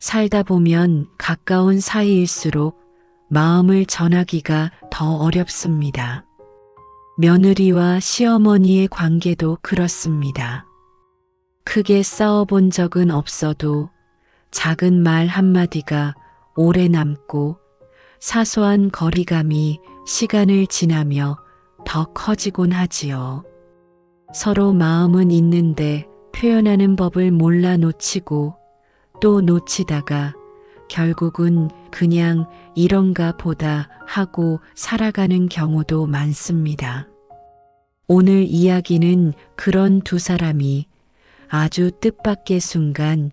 살다 보면 가까운 사이일수록 마음을 전하기가 더 어렵습니다. 며느리와 시어머니의 관계도 그렇습니다. 크게 싸워본 적은 없어도 작은 말 한마디가 오래 남고 사소한 거리감이 시간을 지나며 더 커지곤 하지요. 서로 마음은 있는데 표현하는 법을 몰라 놓치고 또 놓치다가 결국은 그냥 이런가 보다 하고 살아가는 경우도 많습니다. 오늘 이야기는 그런 두 사람이 아주 뜻밖의 순간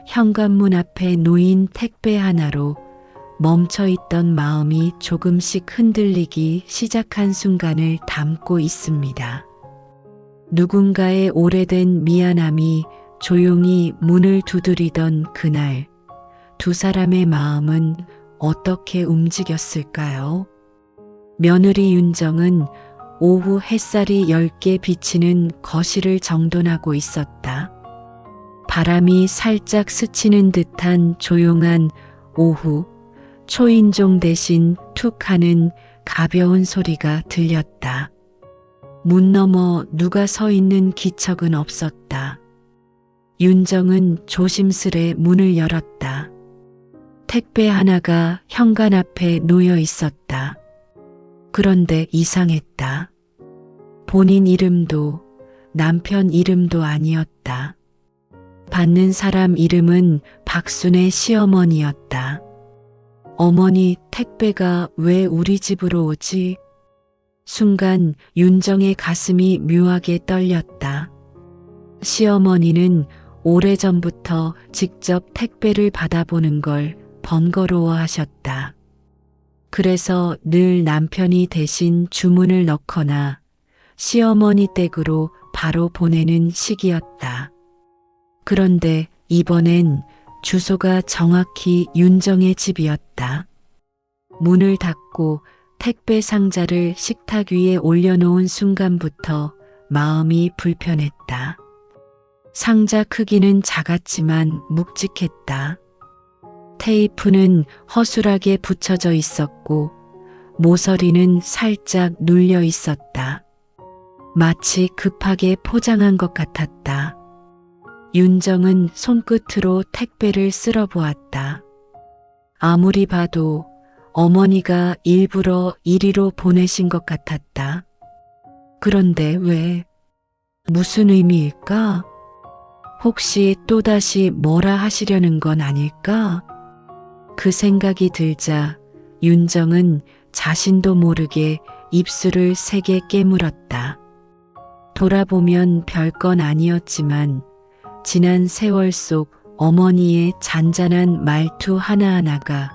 현관문 앞에 놓인 택배 하나로 멈춰있던 마음이 조금씩 흔들리기 시작한 순간을 담고 있습니다. 누군가의 오래된 미안함이 조용히 문을 두드리던 그날, 두 사람의 마음은 어떻게 움직였을까요? 며느리 윤정은 오후 햇살이 엷게 비치는 거실을 정돈하고 있었다. 바람이 살짝 스치는 듯한 조용한 오후, 초인종 대신 툭 하는 가벼운 소리가 들렸다. 문 너머 누가 서 있는 기척은 없었다. 윤정은 조심스레 문을 열었다. 택배 하나가 현관 앞에 놓여 있었다. 그런데 이상했다. 본인 이름도 남편 이름도 아니었다. 받는 사람 이름은 박순의 시어머니였다. 어머니, 택배가 왜 우리 집으로 오지? 순간 윤정의 가슴이 묘하게 떨렸다. 시어머니는 오래전부터 직접 택배를 받아보는 걸 번거로워하셨다. 그래서 늘 남편이 대신 주문을 넣거나 시어머니 댁으로 바로 보내는 식이었다. 그런데 이번엔 주소가 정확히 윤정의 집이었다. 문을 닫고 택배 상자를 식탁 위에 올려놓은 순간부터 마음이 불편했다. 상자 크기는 작았지만 묵직했다. 테이프는 허술하게 붙여져 있었고 모서리는 살짝 눌려 있었다. 마치 급하게 포장한 것 같았다. 윤정은 손끝으로 택배를 쓸어보았다. 아무리 봐도 어머니가 일부러 이리로 보내신 것 같았다. 그런데 왜? 무슨 의미일까? 혹시 또다시 뭐라 하시려는 건 아닐까? 그 생각이 들자 윤정은 자신도 모르게 입술을 세게 깨물었다. 돌아보면 별건 아니었지만 지난 세월 속 어머니의 잔잔한 말투 하나하나가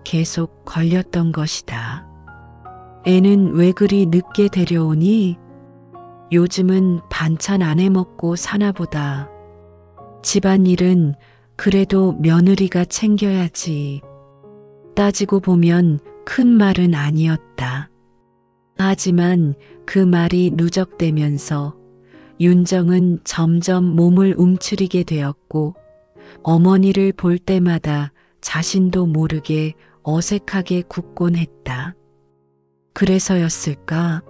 계속 걸렸던 것이다. 애는 왜 그리 늦게 데려오니? 요즘은 반찬 안 해먹고 사나 보다. 집안일은 그래도 며느리가 챙겨야지. 따지고 보면 큰 말은 아니었다. 하지만 그 말이 누적되면서 윤정은 점점 몸을 움츠리게 되었고 어머니를 볼 때마다 자신도 모르게 어색하게 굳곤 했다. 그래서였을까?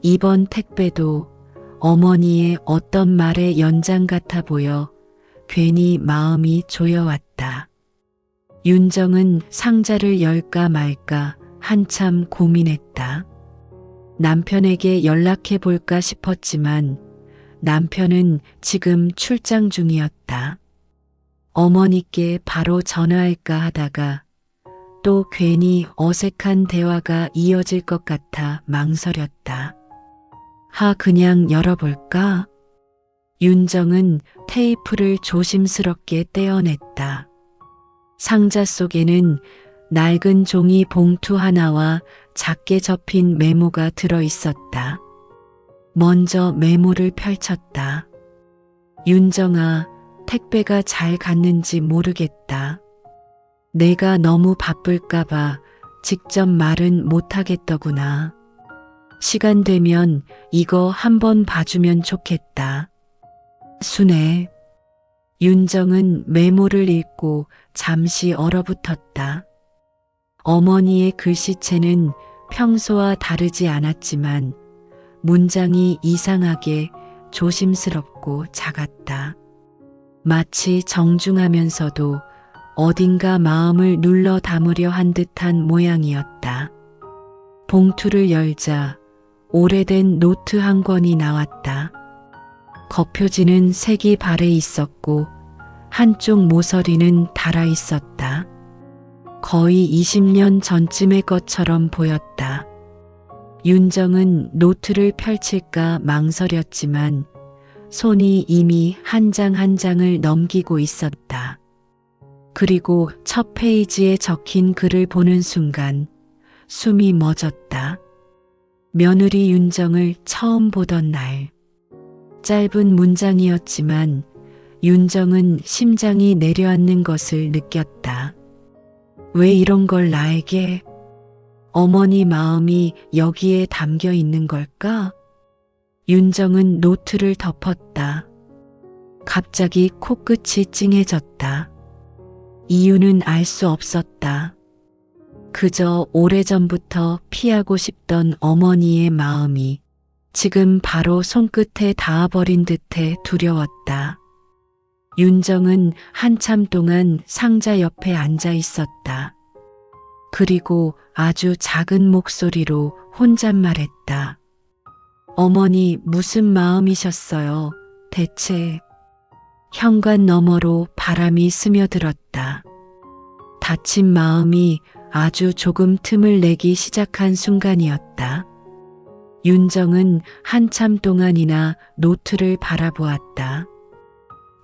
이번 택배도 어머니의 어떤 말의 연장 같아 보여 괜히 마음이 조여왔다. 윤정은 상자를 열까 말까 한참 고민했다. 남편에게 연락해 볼까 싶었지만 남편은 지금 출장 중이었다. 어머니께 바로 전화할까 하다가 또 괜히 어색한 대화가 이어질 것 같아 망설였다. 그냥 열어볼까? 윤정은 테이프를 조심스럽게 떼어냈다. 상자 속에는 낡은 종이 봉투 하나와 작게 접힌 메모가 들어 있었다. 먼저 메모를 펼쳤다. 윤정아, 택배가 잘 갔는지 모르겠다. 내가 너무 바쁠까봐 직접 말은 못하겠더구나. 시간 되면 이거 한번 봐주면 좋겠다. 순애. 윤정은 메모를 읽고 잠시 얼어붙었다. 어머니의 글씨체는 평소와 다르지 않았지만 문장이 이상하게 조심스럽고 작았다. 마치 정중하면서도 어딘가 마음을 눌러 담으려 한 듯한 모양이었다. 봉투를 열자 오래된 노트 한 권이 나왔다. 겉표지는 색이 발해 있었고 한쪽 모서리는 달아 있었다. 거의 20년 전쯤의 것처럼 보였다. 윤정은 노트를 펼칠까 망설였지만 손이 이미 한 장 한 장을 넘기고 있었다. 그리고 첫 페이지에 적힌 글을 보는 순간 숨이 멎었다. 며느리 윤정을 처음 보던 날. 짧은 문장이었지만 윤정은 심장이 내려앉는 것을 느꼈다. 왜 이런 걸 나에게? 어머니 마음이 여기에 담겨 있는 걸까? 윤정은 노트를 덮었다. 갑자기 코끝이 찡해졌다. 이유는 알 수 없었다. 그저 오래전부터 피하고 싶던 어머니의 마음이 지금 바로 손끝에 닿아버린 듯해 두려웠다. 윤정은 한참 동안 상자 옆에 앉아 있었다. 그리고 아주 작은 목소리로 혼잣말했다. 어머니 무슨 마음이셨어요? 대체. 현관 너머로 바람이 스며들었다. 다친 마음이 아주 조금 틈을 내기 시작한 순간이었다. 윤정은 한참 동안이나 노트를 바라보았다.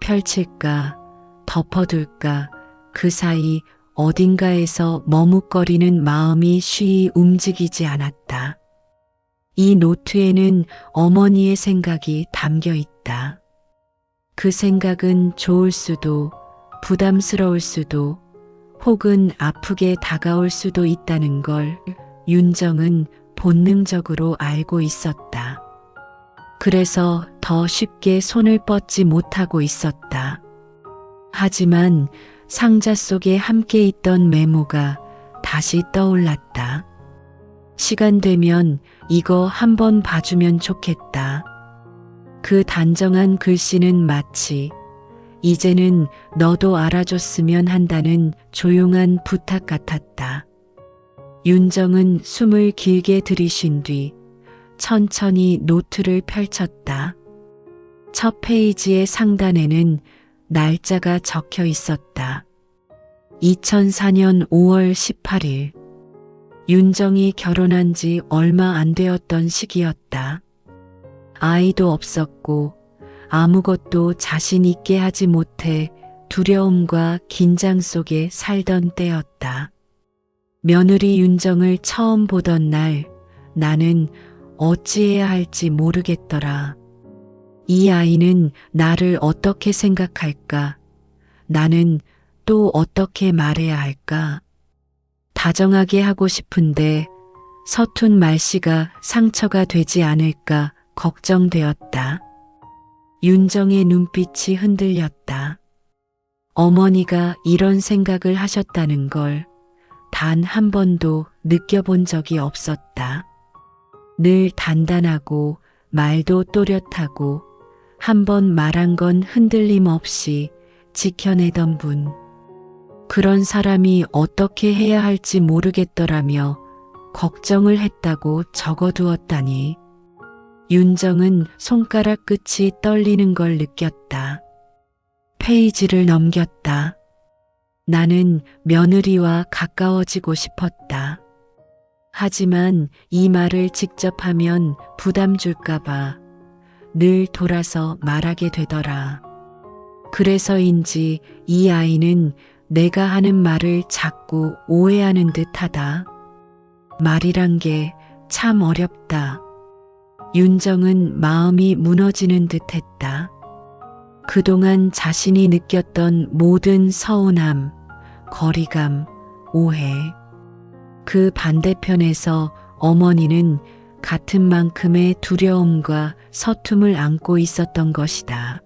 펼칠까, 덮어둘까, 그 사이 어딘가에서 머뭇거리는 마음이 쉬이 움직이지 않았다. 이 노트에는 어머니의 생각이 담겨 있다. 그 생각은 좋을 수도, 부담스러울 수도, 혹은 아프게 다가올 수도 있다는 걸 윤정은 본능적으로 알고 있었다. 그래서 더 쉽게 손을 뻗지 못하고 있었다. 하지만 상자 속에 함께 있던 메모가 다시 떠올랐다. 시간 되면 이거 한번 봐주면 좋겠다. 그 단정한 글씨는 마치 이제는 너도 알아줬으면 한다는 조용한 부탁 같았다. 윤정은 숨을 길게 들이쉰 뒤 천천히 노트를 펼쳤다. 첫 페이지의 상단에는 날짜가 적혀 있었다. 2004년 5월 18일. 윤정이 결혼한 지 얼마 안 되었던 시기였다. 아이도 없었고 아무것도 자신 있게 하지 못해 두려움과 긴장 속에 살던 때였다. 며느리 윤정을 처음 보던 날 나는 어찌해야 할지 모르겠더라. 이 아이는 나를 어떻게 생각할까? 나는 또 어떻게 말해야 할까? 다정하게 하고 싶은데 서툰 말씨가 상처가 되지 않을까 걱정되었다. 윤정의 눈빛이 흔들렸다. 어머니가 이런 생각을 하셨다는 걸 단 한 번도 느껴본 적이 없었다. 늘 단단하고 말도 또렷하고 한 번 말한 건 흔들림 없이 지켜내던 분. 그런 사람이 어떻게 해야 할지 모르겠더라며 걱정을 했다고 적어두었다니. 윤정은 손가락 끝이 떨리는 걸 느꼈다. 페이지를 넘겼다. 나는 며느리와 가까워지고 싶었다. 하지만 이 말을 직접 하면 부담 줄까봐 늘 돌아서 말하게 되더라. 그래서인지 이 아이는 내가 하는 말을 자꾸 오해하는 듯하다. 말이란 게 참 어렵다. 윤정은 마음이 무너지는 듯했다. 그동안 자신이 느꼈던 모든 서운함, 거리감, 오해. 그 반대편에서 어머니는 같은 만큼의 두려움과 서툼을 안고 있었던 것이다.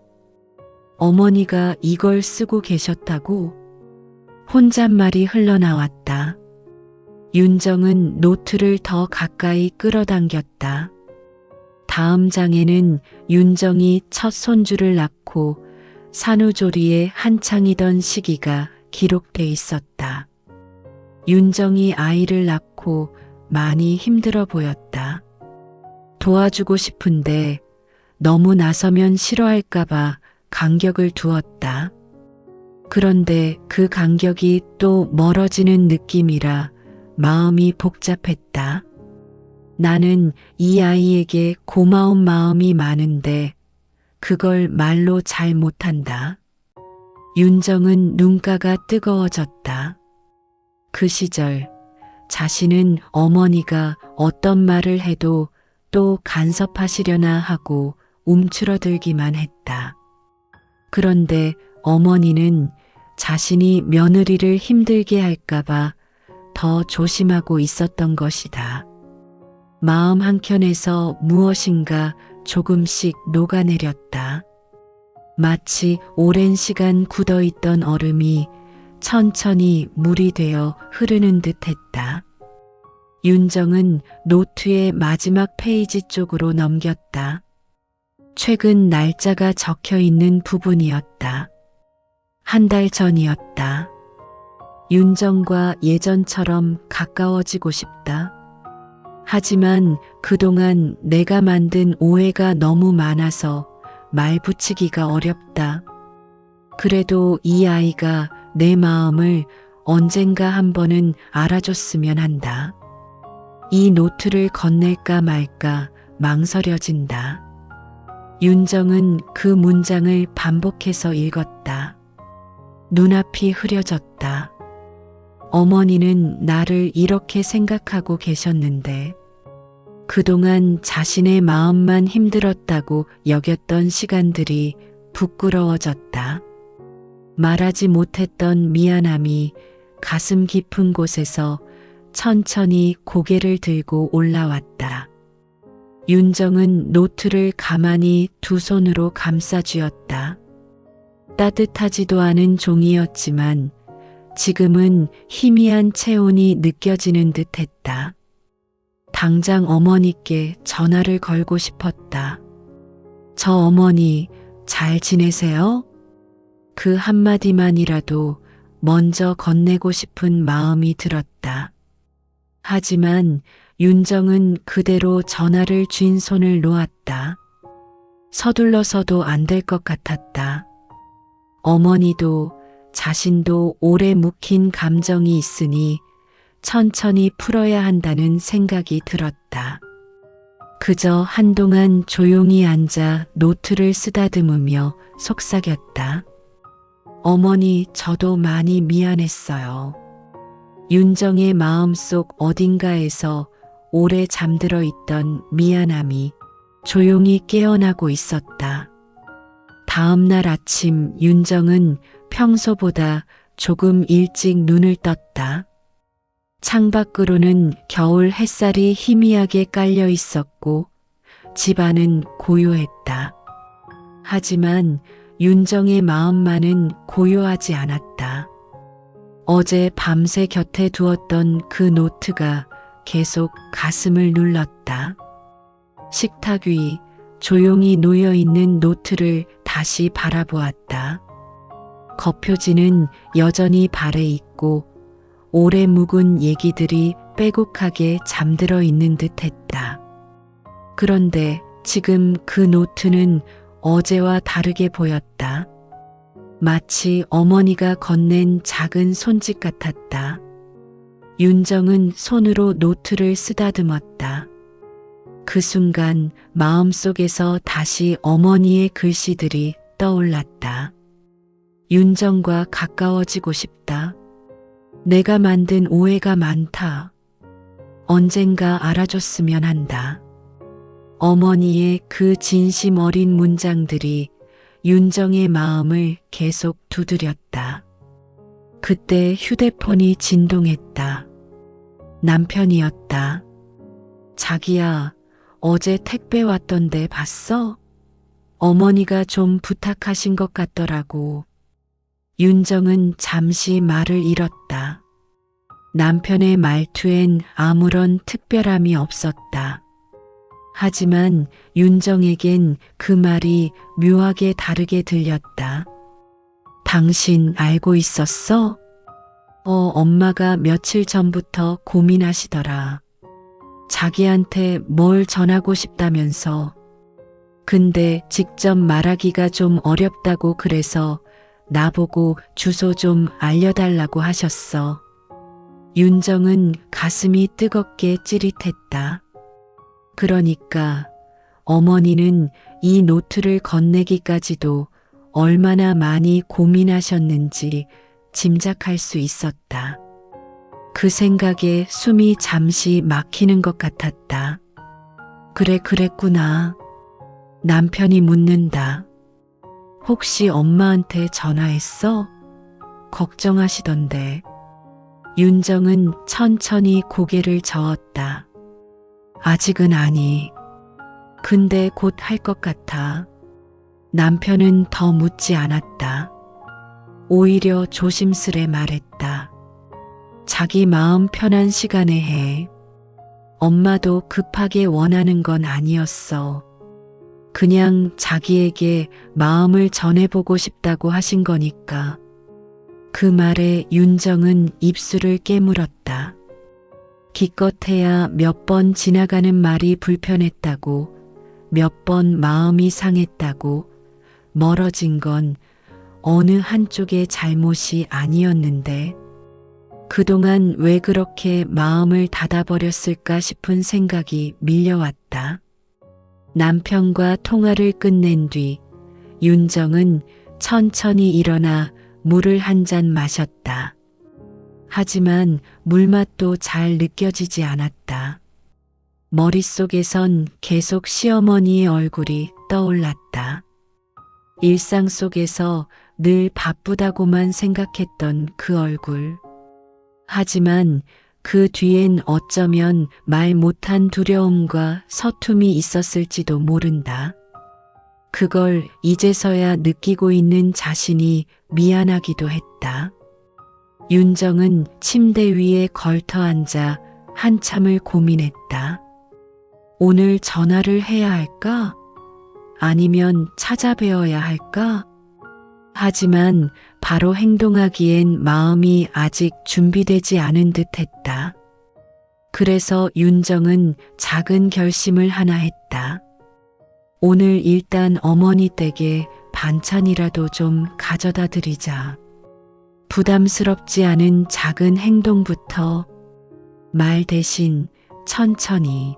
어머니가 이걸 쓰고 계셨다고? 혼잣말이 흘러나왔다. 윤정은 노트를 더 가까이 끌어당겼다. 다음 장에는 윤정이 첫 손주를 낳고 산후조리에 한창이던 시기가 기록돼 있었다. 윤정이 아이를 낳고 많이 힘들어 보였다. 도와주고 싶은데 너무 나서면 싫어할까봐 간격을 두었다. 그런데 그 간격이 또 멀어지는 느낌이라 마음이 복잡했다. 나는 이 아이에게 고마운 마음이 많은데 그걸 말로 잘 못한다. 윤정은 눈가가 뜨거워졌다. 그 시절 자신은 어머니가 어떤 말을 해도 또 간섭하시려나 하고 움츠러들기만 했다. 그런데 어머니는 자신이 며느리를 힘들게 할까봐 더 조심하고 있었던 것이다. 마음 한켠에서 무엇인가 조금씩 녹아내렸다. 마치 오랜 시간 굳어있던 얼음이 천천히 물이 되어 흐르는 듯했다. 윤정은 노트의 마지막 페이지 쪽으로 넘겼다. 최근 날짜가 적혀 있는 부분이었다. 한 달 전이었다. 윤정과 예전처럼 가까워지고 싶다. 하지만 그동안 내가 만든 오해가 너무 많아서 말 붙이기가 어렵다. 그래도 이 아이가 내 마음을 언젠가 한 번은 알아줬으면 한다. 이 노트를 건넬까 말까 망설여진다. 윤정은 그 문장을 반복해서 읽었다. 눈앞이 흐려졌다. 어머니는 나를 이렇게 생각하고 계셨는데 그동안 자신의 마음만 힘들었다고 여겼던 시간들이 부끄러워졌다. 말하지 못했던 미안함이 가슴 깊은 곳에서 천천히 고개를 들고 올라왔다. 윤정은 노트를 가만히 두 손으로 감싸쥐었다. 따뜻하지도 않은 종이였지만 지금은 희미한 체온이 느껴지는 듯했다. 당장 어머니께 전화를 걸고 싶었다. 저 어머니 잘 지내세요? 그 한마디만이라도 먼저 건네고 싶은 마음이 들었다. 하지만 윤정은 그대로 전화를 쥔 손을 놓았다. 서둘러서도 안 될 것 같았다. 어머니도 자신도 오래 묵힌 감정이 있으니 천천히 풀어야 한다는 생각이 들었다. 그저 한동안 조용히 앉아 노트를 쓰다듬으며 속삭였다. 어머니, 저도 많이 미안했어요. 윤정의 마음속 어딘가에서 오래 잠들어 있던 미안함이 조용히 깨어나고 있었다. 다음 날 아침 윤정은 평소보다 조금 일찍 눈을 떴다. 창밖으로는 겨울 햇살이 희미하게 깔려 있었고 집안은 고요했다. 하지만 윤정의 마음만은 고요하지 않았다. 어제 밤새 곁에 두었던 그 노트가 계속 가슴을 눌렀다. 식탁 위 조용히 놓여있는 노트를 다시 바라보았다. 겉표지는 여전히 발에 있고 오래 묵은 얘기들이 빼곡하게 잠들어 있는 듯했다. 그런데 지금 그 노트는 어제와 다르게 보였다. 마치 어머니가 건넨 작은 손짓 같았다. 윤정은 손으로 노트를 쓰다듬었다. 그 순간 마음속에서 다시 어머니의 글씨들이 떠올랐다. 윤정과 가까워지고 싶다. 내가 만든 오해가 많다. 언젠가 알아줬으면 한다. 어머니의 그 진심 어린 문장들이 윤정의 마음을 계속 두드렸다. 그때 휴대폰이 진동했다. 남편이었다. 자기야, 어제 택배 왔던데 봤어? 어머니가 좀 부탁하신 것 같더라고. 윤정은 잠시 말을 잃었다. 남편의 말투엔 아무런 특별함이 없었다. 하지만 윤정에겐 그 말이 묘하게 다르게 들렸다. 당신 알고 있었어? 엄마가 며칠 전부터 고민하시더라. 자기한테 뭘 전하고 싶다면서. 근데 직접 말하기가 좀 어렵다고 그래서 나보고 주소 좀 알려달라고 하셨어. 윤정은 가슴이 뜨겁게 찌릿했다. 그러니까 어머니는 이 노트를 건네기까지도 얼마나 많이 고민하셨는지 짐작할 수 있었다. 그 생각에 숨이 잠시 막히는 것 같았다. 그래, 그랬구나. 남편이 묻는다. 혹시 엄마한테 전화했어? 걱정하시던데. 윤정은 천천히 고개를 저었다. 아직은 아니. 근데 곧 할 것 같아. 남편은 더 묻지 않았다. 오히려 조심스레 말했다. 자기 마음 편한 시간에 해. 엄마도 급하게 원하는 건 아니었어. 그냥 자기에게 마음을 전해보고 싶다고 하신 거니까. 그 말에 윤정은 입술을 깨물었다. 기껏해야 몇 번 지나가는 말이 불편했다고, 몇 번 마음이 상했다고, 멀어진 건 어느 한쪽의 잘못이 아니었는데, 그동안 왜 그렇게 마음을 닫아버렸을까 싶은 생각이 밀려왔다. 남편과 통화를 끝낸 뒤 윤정은 천천히 일어나 물을 한 잔 마셨다. 하지만 물맛도 잘 느껴지지 않았다. 머릿속에선 계속 시어머니의 얼굴이 떠올랐다. 일상 속에서 늘 바쁘다고만 생각했던 그 얼굴. 하지만 그 뒤엔 어쩌면 말 못한 두려움과 서툼이 있었을지도 모른다. 그걸 이제서야 느끼고 있는 자신이 미안하기도 했다. 윤정은 침대 위에 걸터 앉아 한참을 고민했다. 오늘 전화를 해야 할까? 아니면 찾아뵈어야 할까? 하지만 바로 행동하기엔 마음이 아직 준비되지 않은 듯 했다. 그래서 윤정은 작은 결심을 하나 했다. 오늘 일단 어머니 댁에 반찬이라도 좀 가져다 드리자. 부담스럽지 않은 작은 행동부터. 말 대신 천천히.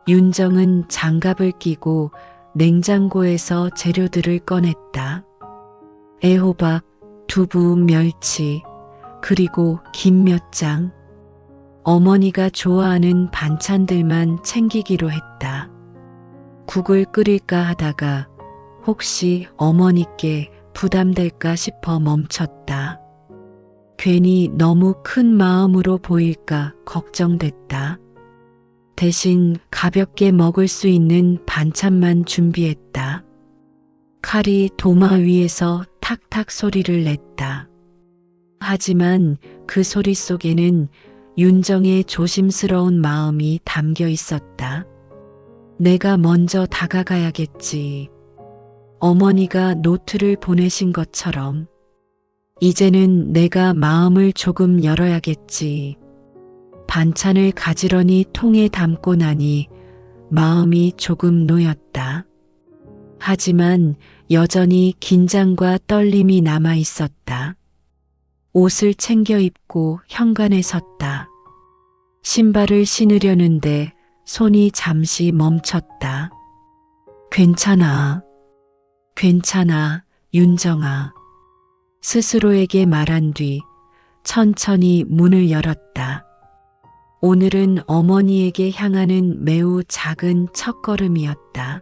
윤정은 장갑을 끼고 냉장고에서 재료들을 꺼냈다. 애호박, 두부, 멸치, 그리고 김 몇 장. 어머니가 좋아하는 반찬들만 챙기기로 했다. 국을 끓일까 하다가 혹시 어머니께 부담될까 싶어 멈췄다. 괜히 너무 큰 마음으로 보일까 걱정됐다. 대신 가볍게 먹을 수 있는 반찬만 준비했다. 칼이 도마 위에서 탁탁 소리를 냈다. 하지만 그 소리 속에는 윤정의 조심스러운 마음이 담겨 있었다. 내가 먼저 다가가야겠지. 어머니가 노트를 보내신 것처럼. 이제는 내가 마음을 조금 열어야겠지. 반찬을 가지런히 통에 담고 나니 마음이 조금 놓였다. 하지만 여전히 긴장과 떨림이 남아 있었다. 옷을 챙겨 입고 현관에 섰다. 신발을 신으려는데 손이 잠시 멈췄다. 괜찮아. 괜찮아, 윤정아. 스스로에게 말한 뒤 천천히 문을 열었다. 오늘은 어머니에게 향하는 매우 작은 첫걸음이었다.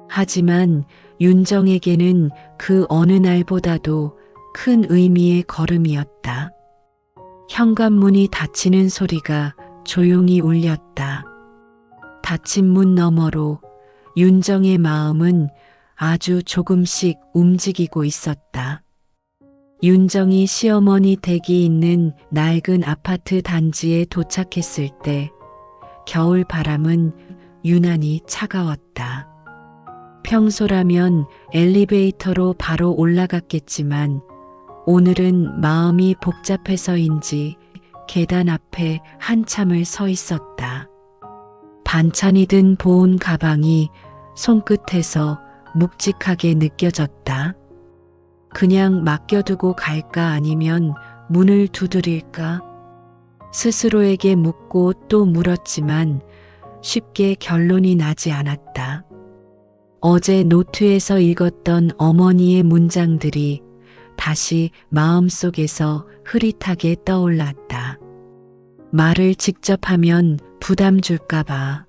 하지만 윤정에게는 그 어느 날보다도 큰 의미의 걸음이었다. 현관문이 닫히는 소리가 조용히 울렸다. 닫힌 문 너머로 윤정의 마음은 아주 조금씩 움직이고 있었다. 윤정이 시어머니 댁이 있는 낡은 아파트 단지에 도착했을 때 겨울 바람은 유난히 차가웠다. 평소라면 엘리베이터로 바로 올라갔겠지만 오늘은 마음이 복잡해서인지 계단 앞에 한참을 서 있었다. 반찬이 든 보온 가방이 손끝에서 묵직하게 느껴졌다. 그냥 맡겨두고 갈까 아니면 문을 두드릴까? 스스로에게 묻고 또 물었지만 쉽게 결론이 나지 않았다. 어제 노트에서 읽었던 어머니의 문장들이 다시 마음속에서 흐릿하게 떠올랐다. 말을 직접 하면 부담 줄까봐.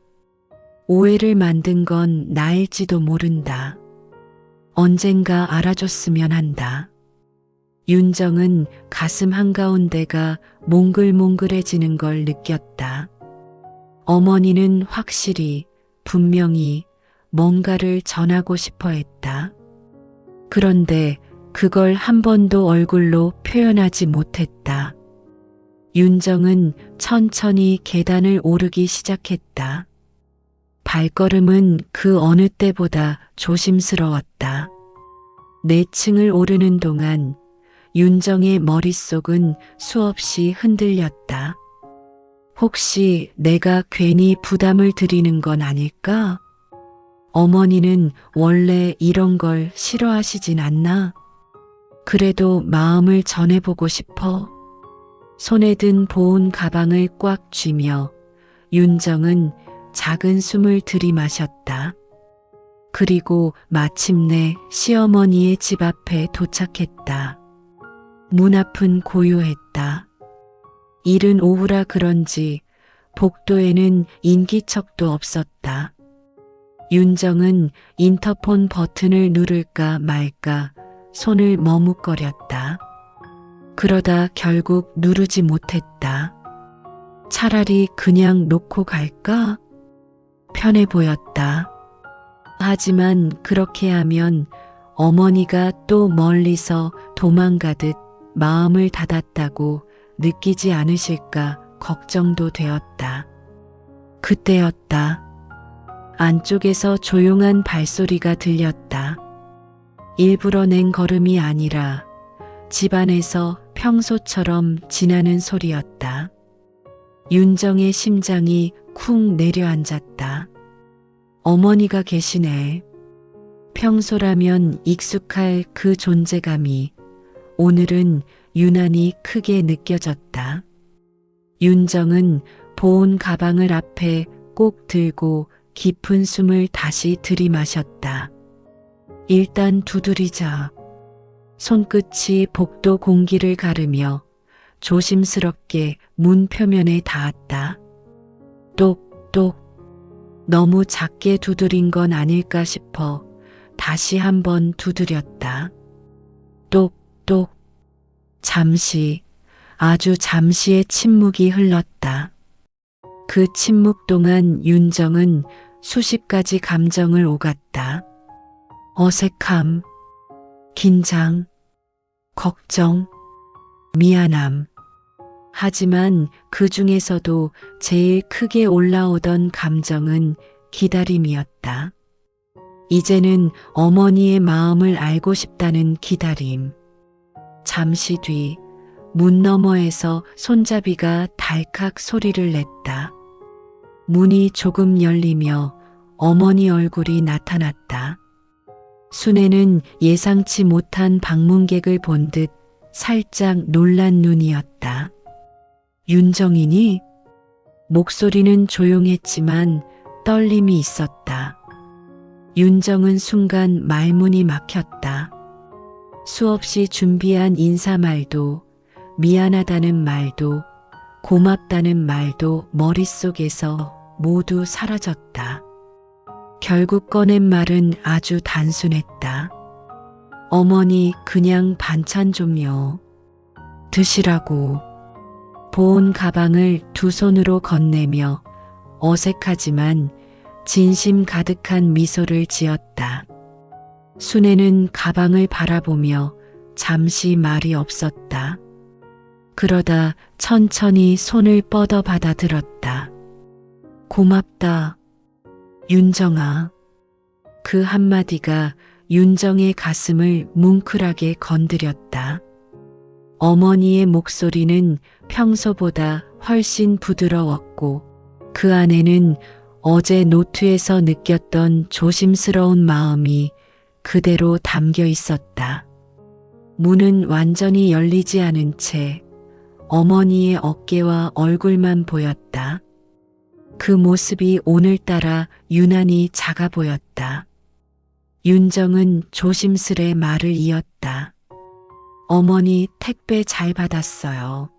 오해를 만든 건 나일지도 모른다. 언젠가 알아줬으면 한다. 윤정은 가슴 한가운데가 몽글몽글해지는 걸 느꼈다. 어머니는 확실히, 분명히 뭔가를 전하고 싶어 했다. 그런데 그걸 한 번도 얼굴로 표현하지 못했다. 윤정은 천천히 계단을 오르기 시작했다. 발걸음은 그 어느 때보다 조심스러웠다. 4층을 오르는 동안 윤정의 머릿속은 수없이 흔들렸다. 혹시 내가 괜히 부담을 드리는 건 아닐까? 어머니는 원래 이런 걸 싫어하시진 않나? 그래도 마음을 전해보고 싶어. 손에 든 보온 가방을 꽉 쥐며 윤정은 작은 숨을 들이마셨다. 그리고 마침내 시어머니의 집 앞에 도착했다. 문 앞은 고요했다. 이른 오후라 그런지 복도에는 인기척도 없었다. 윤정은 인터폰 버튼을 누를까 말까 손을 머뭇거렸다. 그러다 결국 누르지 못했다. 차라리 그냥 놓고 갈까? 편해 보였다. 하지만 그렇게 하면 어머니가 또 멀리서 도망가듯 마음을 닫았다고 느끼지 않으실까 걱정도 되었다. 그때였다. 안쪽에서 조용한 발소리가 들렸다. 일부러 낸 걸음이 아니라 집안에서 평소처럼 지나는 소리였다. 윤정의 심장이 쿵 내려앉았다. 어머니가 계시네. 평소라면 익숙할 그 존재감이 오늘은 유난히 크게 느껴졌다. 윤정은 보온 가방을 앞에 꼭 들고 깊은 숨을 다시 들이마셨다. 일단 두드리자. 손끝이 복도 공기를 가르며 조심스럽게 문 표면에 닿았다. 똑똑. 너무 작게 두드린 건 아닐까 싶어 다시 한번 두드렸다. 똑똑. 잠시, 아주 잠시의 침묵이 흘렀다. 그 침묵 동안 윤정은 수십 가지 감정을 오갔다. 어색함, 긴장, 걱정, 미안함. 하지만 그 중에서도 제일 크게 올라오던 감정은 기다림이었다. 이제는 어머니의 마음을 알고 싶다는 기다림. 잠시 뒤 문 너머에서 손잡이가 달칵 소리를 냈다. 문이 조금 열리며 어머니 얼굴이 나타났다. 순애는 예상치 못한 방문객을 본 듯 살짝 놀란 눈이었다. 윤정이니? 목소리는 조용했지만 떨림이 있었다. 윤정은 순간 말문이 막혔다. 수없이 준비한 인사말도, 미안하다는 말도, 고맙다는 말도 머릿속에서 모두 사라졌다. 결국 꺼낸 말은 아주 단순했다. 어머니 그냥 반찬 좀요. 드시라고. 보온 가방을 두 손으로 건네며 어색하지만 진심 가득한 미소를 지었다. 순애는 가방을 바라보며 잠시 말이 없었다. 그러다 천천히 손을 뻗어 받아들었다. 고맙다, 윤정아. 그 한마디가 윤정의 가슴을 뭉클하게 건드렸다. 어머니의 목소리는 평소보다 훨씬 부드러웠고 그 안에는 어제 노트에서 느꼈던 조심스러운 마음이 그대로 담겨 있었다. 문은 완전히 열리지 않은 채 어머니의 어깨와 얼굴만 보였다. 그 모습이 오늘따라 유난히 작아 보였다. 윤정은 조심스레 말을 이었다. 어머니 택배 잘 받았어요.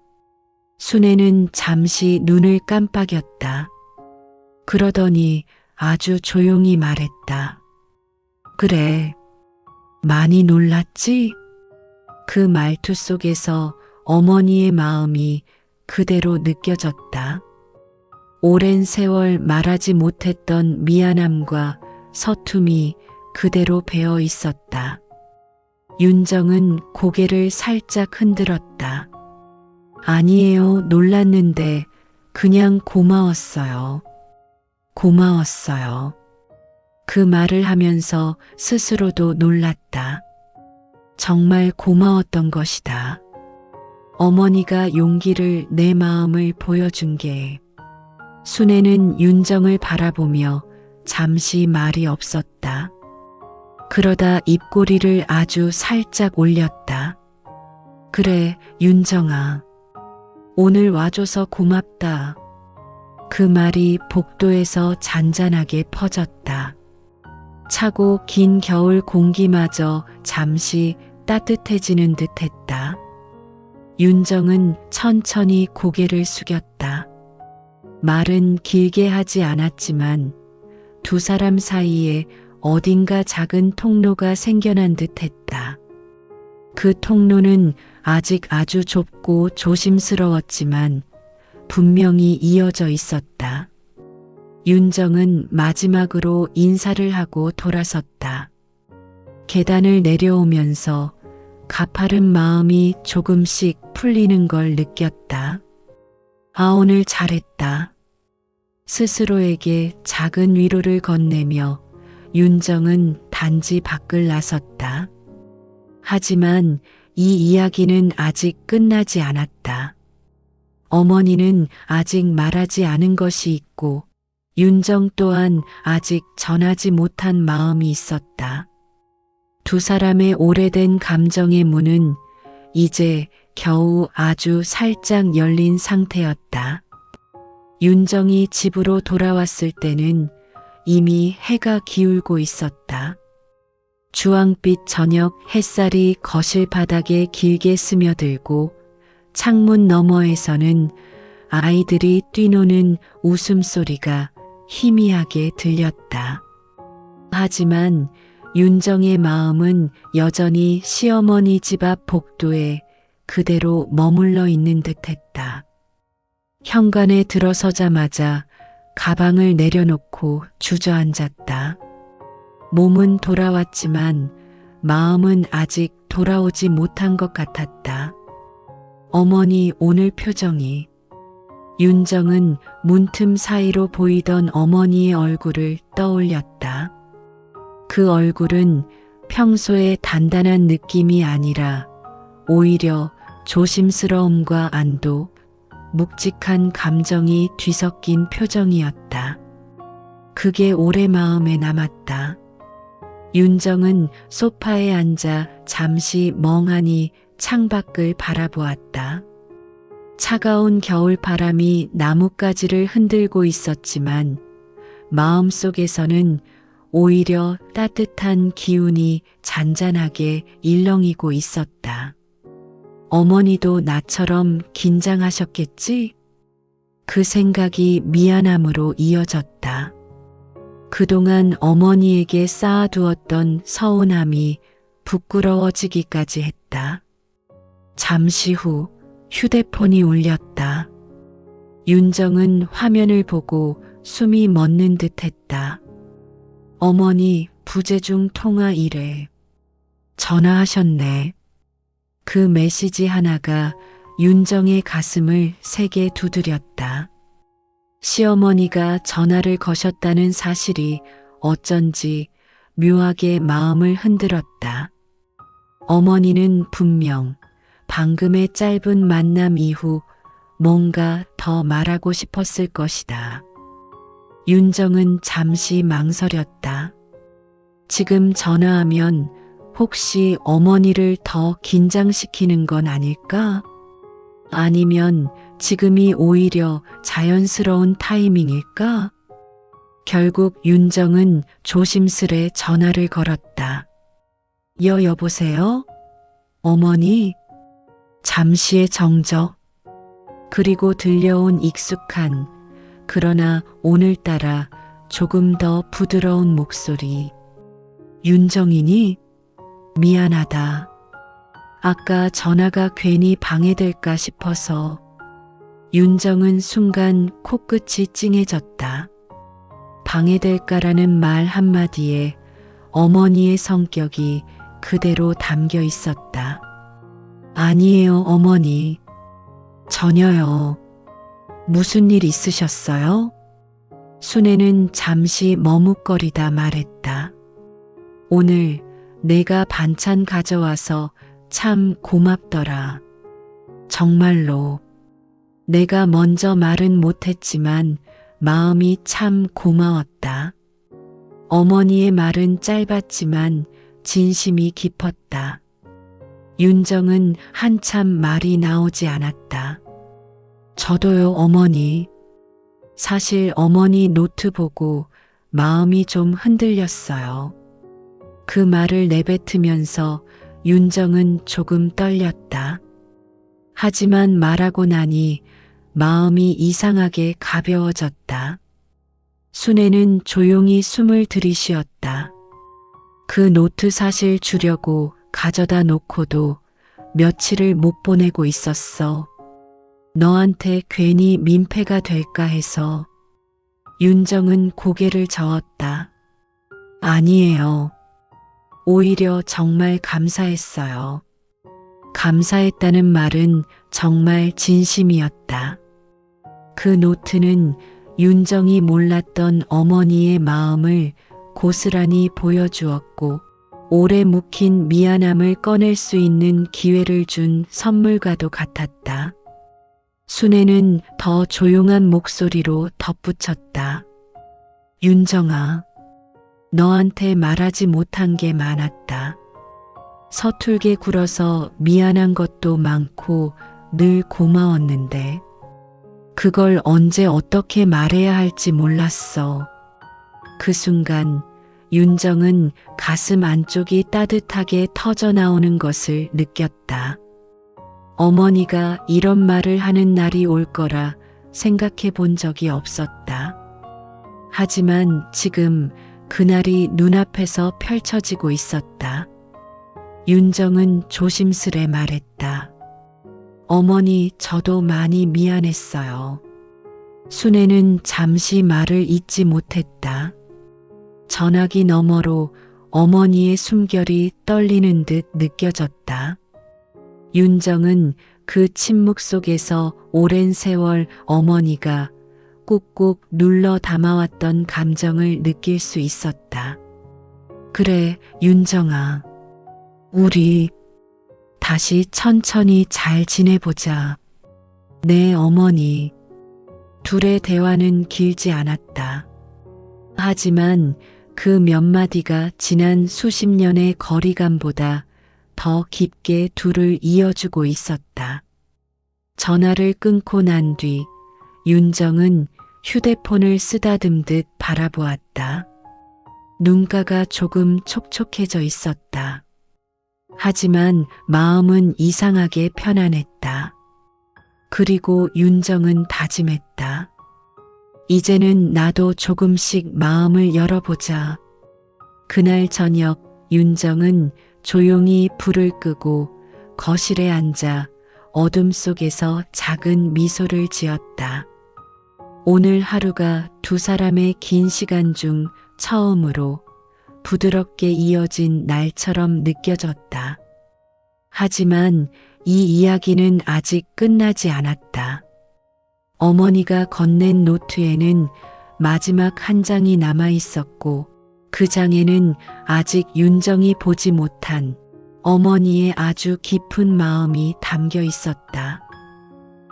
순애는 잠시 눈을 깜빡였다. 그러더니 아주 조용히 말했다. 그래, 많이 놀랐지? 그 말투 속에서 어머니의 마음이 그대로 느껴졌다. 오랜 세월 말하지 못했던 미안함과 서툼이 그대로 배어 있었다. 윤정은 고개를 살짝 흔들었다. 아니에요, 놀랐는데 그냥 고마웠어요. 고마웠어요. 그 말을 하면서 스스로도 놀랐다. 정말 고마웠던 것이다. 어머니가 용기를 내 마음을 보여준 게. 순애는 윤정을 바라보며 잠시 말이 없었다. 그러다 입꼬리를 아주 살짝 올렸다. 그래, 윤정아. 오늘 와줘서 고맙다. 그 말이 복도에서 잔잔하게 퍼졌다. 차고 긴 겨울 공기마저 잠시 따뜻해지는 듯했다. 윤정은 천천히 고개를 숙였다. 말은 길게 하지 않았지만 두 사람 사이에 어딘가 작은 통로가 생겨난 듯했다. 그 통로는 아직 아주 좁고 조심스러웠지만 분명히 이어져 있었다. 윤정은 마지막으로 인사를 하고 돌아섰다. 계단을 내려오면서 가파른 마음이 조금씩 풀리는 걸 느꼈다. 아, 오늘 잘했다. 스스로에게 작은 위로를 건네며 윤정은 단지 밖을 나섰다. 하지만 이 이야기는 아직 끝나지 않았다. 어머니는 아직 말하지 않은 것이 있고 윤정 또한 아직 전하지 못한 마음이 있었다. 두 사람의 오래된 감정의 문은 이제 겨우 아주 살짝 열린 상태였다. 윤정이 집으로 돌아왔을 때는 이미 해가 기울고 있었다. 주황빛 저녁 햇살이 거실 바닥에 길게 스며들고 창문 너머에서는 아이들이 뛰노는 웃음소리가 희미하게 들렸다. 하지만 윤정의 마음은 여전히 시어머니 집 앞 복도에 그대로 머물러 있는 듯했다. 현관에 들어서자마자 가방을 내려놓고 주저앉았다. 몸은 돌아왔지만 마음은 아직 돌아오지 못한 것 같았다. 어머니 오늘 표정이. 윤정은 문틈 사이로 보이던 어머니의 얼굴을 떠올렸다. 그 얼굴은 평소의 단단한 느낌이 아니라 오히려 조심스러움과 안도, 묵직한 감정이 뒤섞인 표정이었다. 그게 오래 마음에 남았다. 윤정은 소파에 앉아 잠시 멍하니 창밖을 바라보았다. 차가운 겨울바람이 나뭇가지를 흔들고 있었지만 마음속에서는 오히려 따뜻한 기운이 잔잔하게 일렁이고 있었다. 어머니도 나처럼 긴장하셨겠지? 그 생각이 미안함으로 이어졌다. 그동안 어머니에게 쌓아두었던 서운함이 부끄러워지기까지 했다. 잠시 후 휴대폰이 울렸다. 윤정은 화면을 보고 숨이 멎는 듯했다. 어머니, 부재중 통화 1회. 전화하셨네. 그 메시지 하나가 윤정의 가슴을 세게 두드렸다. 시어머니가 전화를 거셨다는 사실이 어쩐지 묘하게 마음을 흔들었다. 어머니는 분명 방금의 짧은 만남 이후 뭔가 더 말하고 싶었을 것이다. 윤정은 잠시 망설였다. 지금 전화하면 혹시 어머니를 더 긴장시키는 건 아닐까? 아니면 지금이 오히려 자연스러운 타이밍일까? 결국 윤정은 조심스레 전화를 걸었다. 여보세요? 어머니? 잠시의 정적. 그리고 들려온 익숙한, 그러나 오늘따라 조금 더 부드러운 목소리. 윤정이니? 미안하다. 아까 전화가 괜히 방해될까 싶어서. 윤정은 순간 코끝이 찡해졌다. 방해될까라는 말 한마디에 어머니의 성격이 그대로 담겨 있었다. 아니에요, 어머니. 전혀요. 무슨 일 있으셨어요? 순애는 잠시 머뭇거리다 말했다. 오늘 내가 반찬 가져와서 참 고맙더라. 정말로. 내가 먼저 말은 못했지만 마음이 참 고마웠다. 어머니의 말은 짧았지만 진심이 깊었다. 윤정은 한참 말이 나오지 않았다. 저도요, 어머니. 사실 어머니 노트 보고 마음이 좀 흔들렸어요. 그 말을 내뱉으면서 윤정은 조금 떨렸다. 하지만 말하고 나니 마음이 이상하게 가벼워졌다. 순애는 조용히 숨을 들이쉬었다. 그 노트 사실 주려고 가져다 놓고도 며칠을 못 보내고 있었어. 너한테 괜히 민폐가 될까 해서. 윤정은 고개를 저었다. 아니에요. 오히려 정말 감사했어요. 감사했다는 말은 정말 진심이었다. 그 노트는 윤정이 몰랐던 어머니의 마음을 고스란히 보여주었고 오래 묵힌 미안함을 꺼낼 수 있는 기회를 준 선물과도 같았다. 순애는 더 조용한 목소리로 덧붙였다. 윤정아, 너한테 말하지 못한 게 많았다. 서툴게 굴어서 미안한 것도 많고 늘 고마웠는데 그걸 언제 어떻게 말해야 할지 몰랐어. 그 순간 윤정은 가슴 안쪽이 따뜻하게 터져 나오는 것을 느꼈다. 어머니가 이런 말을 하는 날이 올 거라 생각해 본 적이 없었다. 하지만 지금 그날이 눈앞에서 펼쳐지고 있었다. 윤정은 조심스레 말했다. 어머니, 저도 많이 미안했어요. 순애는 잠시 말을 잇지 못했다. 전화기 너머로 어머니의 숨결이 떨리는 듯 느껴졌다. 윤정은 그 침묵 속에서 오랜 세월 어머니가 꾹꾹 눌러 담아왔던 감정을 느낄 수 있었다. 그래, 윤정아. 우리 다시 천천히 잘 지내보자. 네, 어머니. 둘의 대화는 길지 않았다. 하지만 그 몇 마디가 지난 수십 년의 거리감보다 더 깊게 둘을 이어주고 있었다. 전화를 끊고 난 뒤 윤정은 휴대폰을 쓰다듬듯 바라보았다. 눈가가 조금 촉촉해져 있었다. 하지만 마음은 이상하게 편안했다. 그리고 윤정은 다짐했다. 이제는 나도 조금씩 마음을 열어보자. 그날 저녁 윤정은 조용히 불을 끄고 거실에 앉아 어둠 속에서 작은 미소를 지었다. 오늘 하루가 두 사람의 긴 시간 중 처음으로 부드럽게 이어진 날처럼 느껴졌다. 하지만 이 이야기는 아직 끝나지 않았다. 어머니가 건넨 노트에는 마지막 한 장이 남아 있었고 그 장에는 아직 윤정이 보지 못한 어머니의 아주 깊은 마음이 담겨 있었다.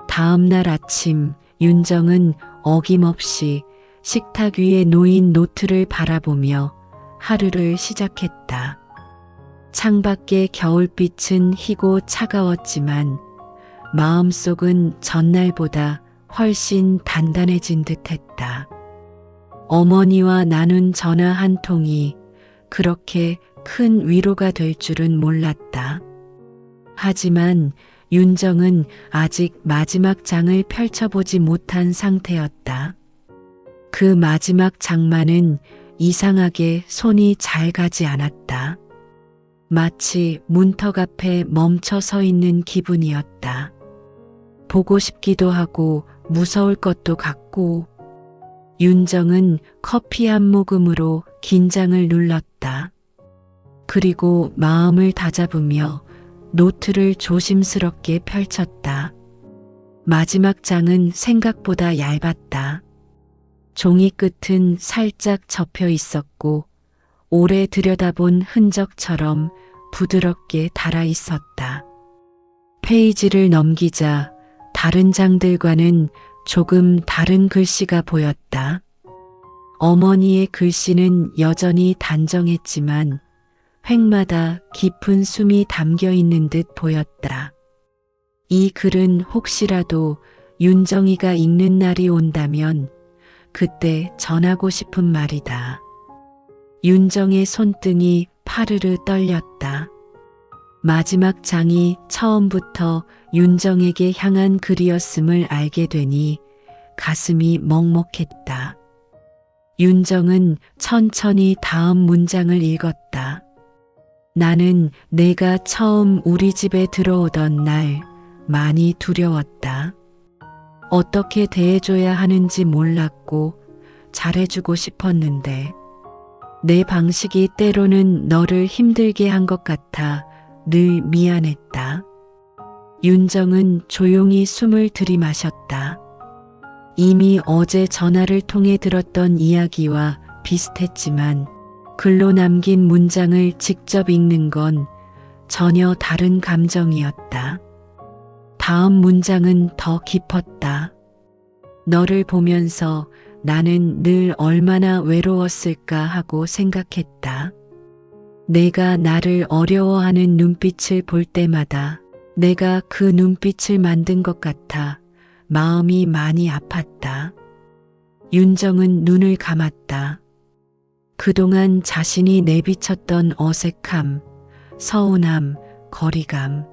다음 날 아침 윤정은 어김없이 식탁 위에 놓인 노트를 바라보며 하루를 시작했다. 창밖의 겨울빛은 희고 차가웠지만 마음속은 전날보다 훨씬 단단해진 듯했다. 어머니와 나눈 전화 한 통이 그렇게 큰 위로가 될 줄은 몰랐다. 하지만 윤정은 아직 마지막 장을 펼쳐보지 못한 상태였다. 그 마지막 장만은 이상하게 손이 잘 가지 않았다. 마치 문턱 앞에 멈춰 서 있는 기분이었다. 보고 싶기도 하고 무서울 것도 같고. 윤정은 커피 한 모금으로 긴장을 눌렀다. 그리고 마음을 다잡으며 노트를 조심스럽게 펼쳤다. 마지막 장은 생각보다 얇았다. 종이 끝은 살짝 접혀 있었고 오래 들여다본 흔적처럼 부드럽게 달아 있었다. 페이지를 넘기자 다른 장들과는 조금 다른 글씨가 보였다. 어머니의 글씨는 여전히 단정했지만 획마다 깊은 숨이 담겨 있는 듯 보였다. 이 글은 혹시라도 윤정이가 읽는 날이 온다면 그때 전하고 싶은 말이다. 윤정의 손등이 파르르 떨렸다. 마지막 장이 처음부터 윤정에게 향한 글이었음을 알게 되니 가슴이 먹먹했다. 윤정은 천천히 다음 문장을 읽었다. 나는 내가 처음 우리 집에 들어오던 날 많이 두려웠다. 어떻게 대해줘야 하는지 몰랐고 잘해주고 싶었는데 내 방식이 때로는 너를 힘들게 한 것 같아 늘 미안했다. 윤정은 조용히 숨을 들이마셨다. 이미 어제 전화를 통해 들었던 이야기와 비슷했지만 글로 남긴 문장을 직접 읽는 건 전혀 다른 감정이었다. 다음 문장은 더 깊었다. 너를 보면서 나는 늘 얼마나 외로웠을까 하고 생각했다. 내가 나를 어려워하는 눈빛을 볼 때마다 내가 그 눈빛을 만든 것 같아 마음이 많이 아팠다. 윤정은 눈을 감았다. 그동안 자신이 내비쳤던 어색함, 서운함, 거리감,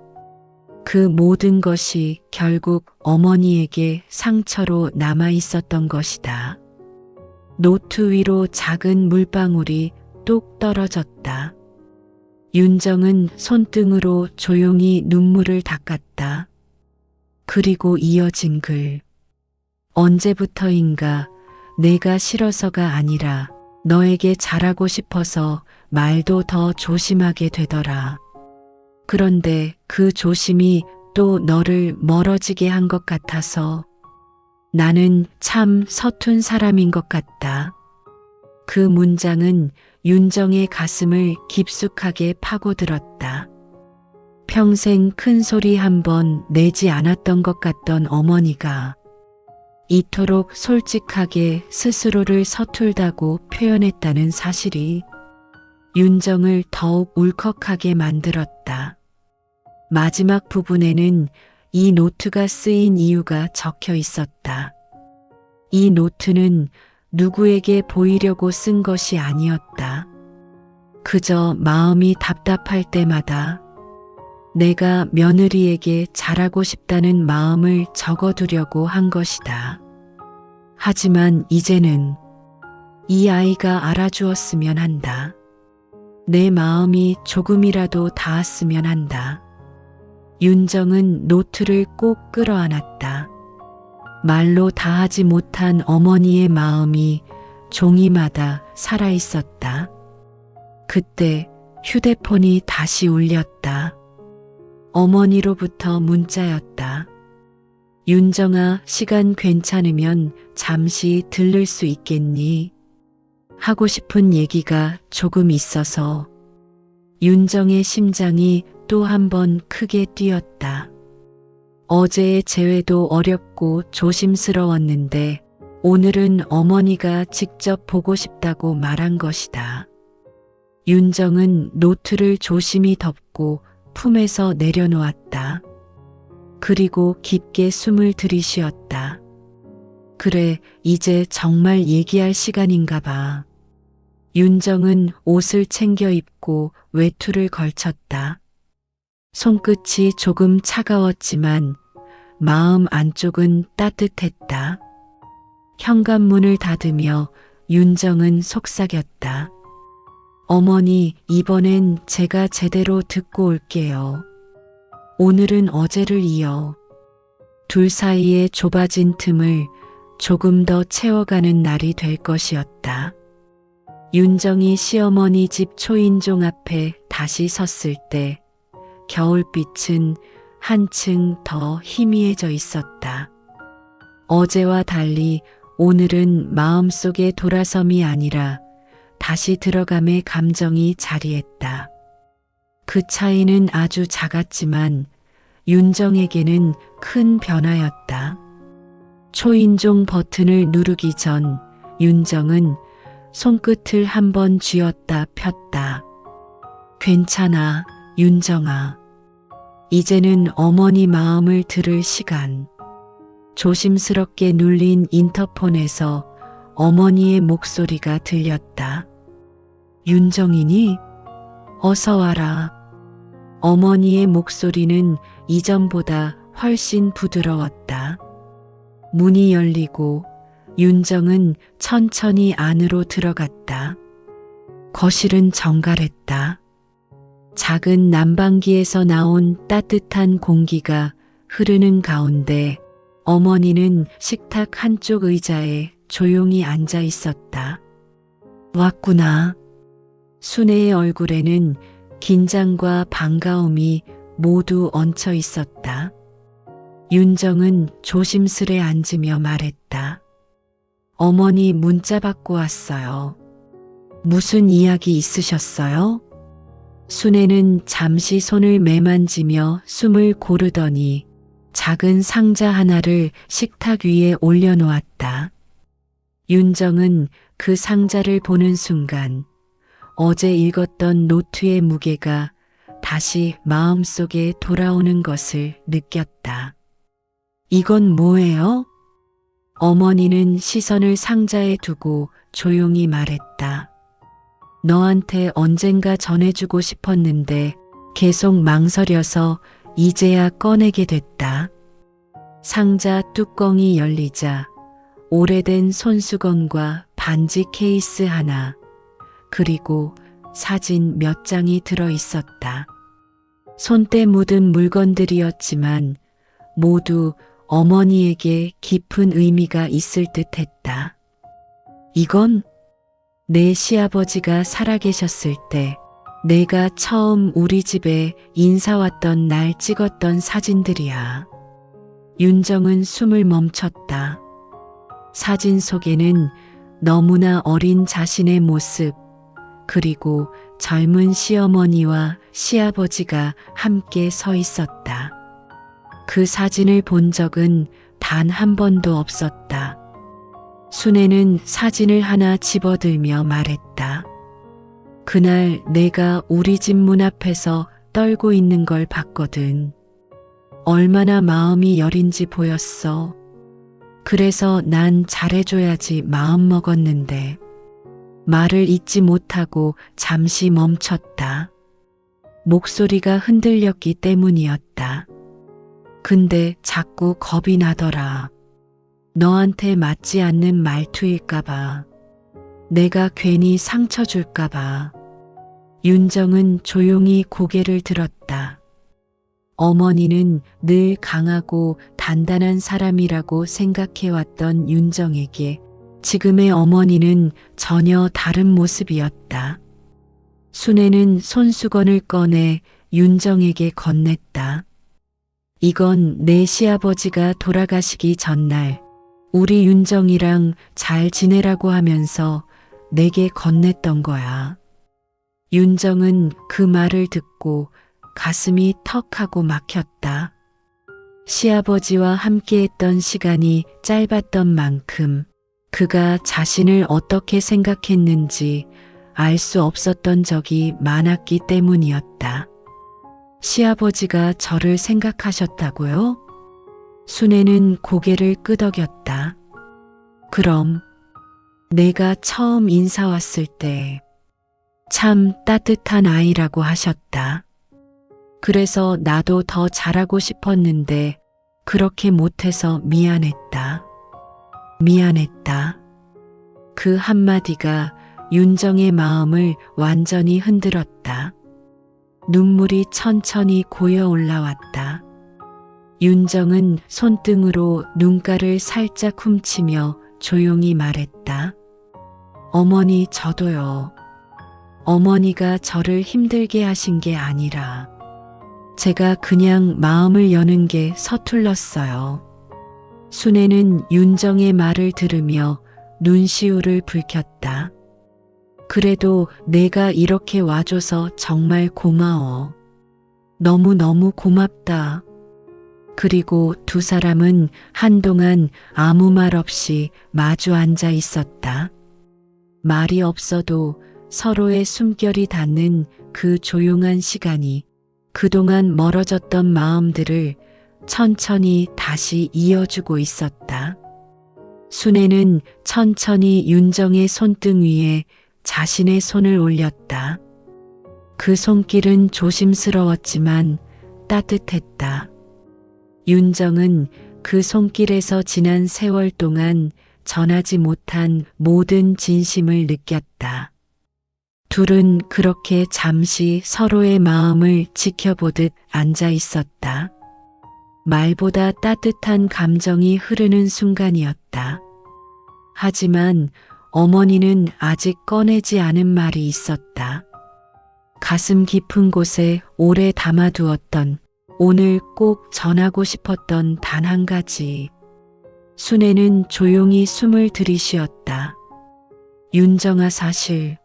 그 모든 것이 결국 어머니에게 상처로 남아 있었던 것이다. 노트 위로 작은 물방울이 뚝 떨어졌다. 윤정은 손등으로 조용히 눈물을 닦았다. 그리고 이어진 글. 언제부터인가 내가 싫어서가 아니라 너에게 잘하고 싶어서 말도 더 조심하게 되더라. 그런데 그 조심이 또 너를 멀어지게 한 것 같아서 나는 참 서툰 사람인 것 같다. 그 문장은 윤정의 가슴을 깊숙하게 파고들었다. 평생 큰 소리 한 번 내지 않았던 것 같던 어머니가 이토록 솔직하게 스스로를 서툴다고 표현했다는 사실이 윤정을 더욱 울컥하게 만들었다. 마지막 부분에는 이 노트가 쓰인 이유가 적혀 있었다. 이 노트는 누구에게 보이려고 쓴 것이 아니었다. 그저 마음이 답답할 때마다 내가 며느리에게 잘하고 싶다는 마음을 적어두려고 한 것이다. 하지만 이제는 이 아이가 알아주었으면 한다. 내 마음이 조금이라도 닿았으면 한다. 윤정은 노트를 꼭 끌어안았다. 말로 다하지 못한 어머니의 마음이 종이마다 살아있었다. 그때 휴대폰이 다시 울렸다. 어머니로부터 문자였다. 윤정아, 시간 괜찮으면 잠시 들를 수 있겠니? 하고 싶은 얘기가 조금 있어서. 윤정의 심장이 또 한 번 크게 뛰었다. 어제의 재회도 어렵고 조심스러웠는데 오늘은 어머니가 직접 보고 싶다고 말한 것이다. 윤정은 노트를 조심히 덮고 품에서 내려놓았다. 그리고 깊게 숨을 들이쉬었다. 그래, 이제 정말 얘기할 시간인가 봐. 윤정은 옷을 챙겨 입고 외투를 걸쳤다. 손끝이 조금 차가웠지만 마음 안쪽은 따뜻했다. 현관문을 닫으며 윤정은 속삭였다. 어머니, 이번엔 제가 제대로 듣고 올게요. 오늘은 어제를 이어 둘 사이에 좁아진 틈을 조금 더 채워가는 날이 될 것이었다. 윤정이 시어머니 집 초인종 앞에 다시 섰을 때 겨울빛은 한층 더 희미해져 있었다. 어제와 달리 오늘은 마음속의 돌아섬이 아니라 다시 들어감의 감정이 자리했다. 그 차이는 아주 작았지만 윤정에게는 큰 변화였다. 초인종 버튼을 누르기 전 윤정은 손끝을 한번 쥐었다 폈다. 괜찮아, 윤정아. 이제는 어머니 마음을 들을 시간. 조심스럽게 눌린 인터폰에서 어머니의 목소리가 들렸다. 윤정이니? 어서 와라. 어머니의 목소리는 이전보다 훨씬 부드러웠다. 문이 열리고 윤정은 천천히 안으로 들어갔다. 거실은 정갈했다. 작은 난방기에서 나온 따뜻한 공기가 흐르는 가운데 어머니는 식탁 한쪽 의자에 조용히 앉아 있었다. 왔구나. 순애의 얼굴에는 긴장과 반가움이 모두 얹혀 있었다. 윤정은 조심스레 앉으며 말했다. 어머니 문자 받고 왔어요. 무슨 이야기 있으셨어요? 순애는 잠시 손을 매만지며 숨을 고르더니 작은 상자 하나를 식탁 위에 올려놓았다. 윤정은 그 상자를 보는 순간 어제 읽었던 노트의 무게가 다시 마음속에 돌아오는 것을 느꼈다. 이건 뭐예요? 어머니는 시선을 상자에 두고 조용히 말했다. 너한테 언젠가 전해주고 싶었는데 계속 망설여서 이제야 꺼내게 됐다. 상자 뚜껑이 열리자 오래된 손수건과 반지 케이스 하나, 그리고 사진 몇 장이 들어 있었다. 손때 묻은 물건들이었지만 모두 어머니에게 깊은 의미가 있을 듯 했다. 이건 내 시아버지가 살아계셨을 때 내가 처음 우리 집에 인사 왔던 날 찍었던 사진들이야. 윤정은 숨을 멈췄다. 사진 속에는 너무나 어린 자신의 모습, 그리고 젊은 시어머니와 시아버지가 함께 서 있었다. 그 사진을 본 적은 단 한 번도 없었다. 순애는 사진을 하나 집어들며 말했다. 그날 내가 우리 집 문 앞에서 떨고 있는 걸 봤거든. 얼마나 마음이 여린지 보였어. 그래서 난 잘해줘야지 마음 먹었는데 말을 잇지 못하고 잠시 멈췄다. 목소리가 흔들렸기 때문이었다. 근데 자꾸 겁이 나더라. 너한테 맞지 않는 말투일까봐. 내가 괜히 상처 줄까봐. 윤정은 조용히 고개를 들었다. 어머니는 늘 강하고 단단한 사람이라고 생각해왔던 윤정에게 지금의 어머니는 전혀 다른 모습이었다. 순애는 손수건을 꺼내 윤정에게 건넸다. 이건 내 시아버지가 돌아가시기 전날 우리 윤정이랑 잘 지내라고 하면서 내게 건넸던 거야. 윤정은 그 말을 듣고 가슴이 턱하고 막혔다. 시아버지와 함께했던 시간이 짧았던 만큼 그가 자신을 어떻게 생각했는지 알 수 없었던 적이 많았기 때문이었다. 시아버지가 저를 생각하셨다고요? 순애는 고개를 끄덕였다. 그럼 내가 처음 인사 왔을 때 참 따뜻한 아이라고 하셨다. 그래서 나도 더 잘하고 싶었는데 그렇게 못해서 미안했다. 미안했다. 그 한마디가 윤정의 마음을 완전히 흔들었다. 눈물이 천천히 고여 올라왔다. 윤정은 손등으로 눈가를 살짝 훔치며 조용히 말했다. 어머니, 저도요. 어머니가 저를 힘들게 하신 게 아니라 제가 그냥 마음을 여는 게 서툴렀어요. 순애는 윤정의 말을 들으며 눈시울을 붉혔다. 그래도 내가 이렇게 와줘서 정말 고마워. 너무너무 고맙다. 그리고 두 사람은 한동안 아무 말 없이 마주 앉아 있었다. 말이 없어도 서로의 숨결이 닿는 그 조용한 시간이 그동안 멀어졌던 마음들을 천천히 다시 이어주고 있었다. 순애는 천천히 윤정의 손등 위에 자신의 손을 올렸다. 그 손길은 조심스러웠지만 따뜻했다. 윤정은 그 손길에서 지난 세월 동안 전하지 못한 모든 진심을 느꼈다. 둘은 그렇게 잠시 서로의 마음을 지켜보듯 앉아 있었다. 말보다 따뜻한 감정이 흐르는 순간이었다. 하지만 어머니는 아직 꺼내지 않은 말이 있었다. 가슴 깊은 곳에 오래 담아두었던, 오늘 꼭 전하고 싶었던 단 한 가지. 순애는 조용히 숨을 들이쉬었다. 윤정아, 사실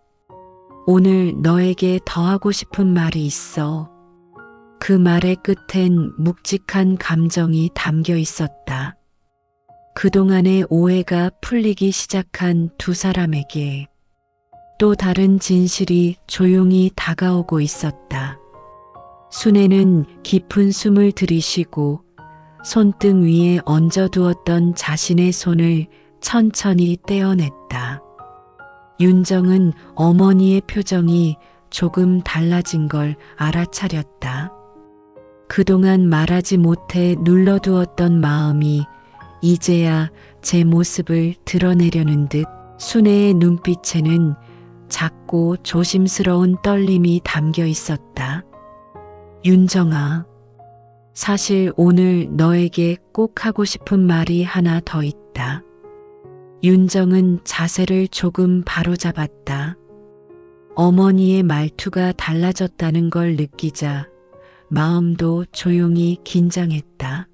오늘 너에게 더 하고 싶은 말이 있어. 그 말의 끝엔 묵직한 감정이 담겨 있었다. 그동안의 오해가 풀리기 시작한 두 사람에게 또 다른 진실이 조용히 다가오고 있었다. 순애는 깊은 숨을 들이쉬고 손등 위에 얹어두었던 자신의 손을 천천히 떼어냈다. 윤정은 어머니의 표정이 조금 달라진 걸 알아차렸다. 그동안 말하지 못해 눌러두었던 마음이 이제야 제 모습을 드러내려는 듯 순애의 눈빛에는 작고 조심스러운 떨림이 담겨 있었다. 윤정아, 사실 오늘 너에게 꼭 하고 싶은 말이 하나 더 있다. 윤정은 자세를 조금 바로잡았다. 어머니의 말투가 달라졌다는 걸 느끼자 마음도 조용히 긴장했다.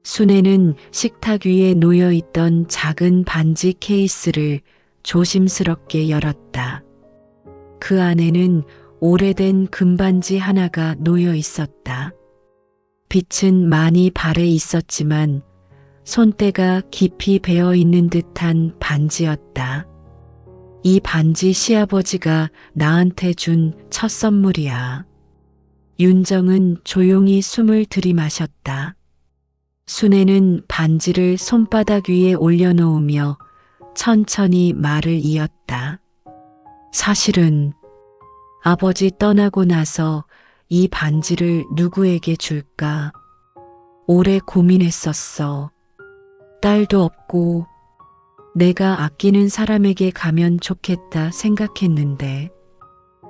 순애는 식탁 위에 놓여있던 작은 반지 케이스를 조심스럽게 열었다. 그 안에는 오래된 금반지 하나가 놓여 있었다. 빛은 많이 발해 있었지만 손때가 깊이 배어 있는 듯한 반지였다. 이 반지 시아버지가 나한테 준 첫 선물이야. 윤정은 조용히 숨을 들이마셨다. 순애는 반지를 손바닥 위에 올려놓으며 천천히 말을 이었다. 사실은 아버지 떠나고 나서 이 반지를 누구에게 줄까 오래 고민했었어. 딸도 없고 내가 아끼는 사람에게 가면 좋겠다 생각했는데.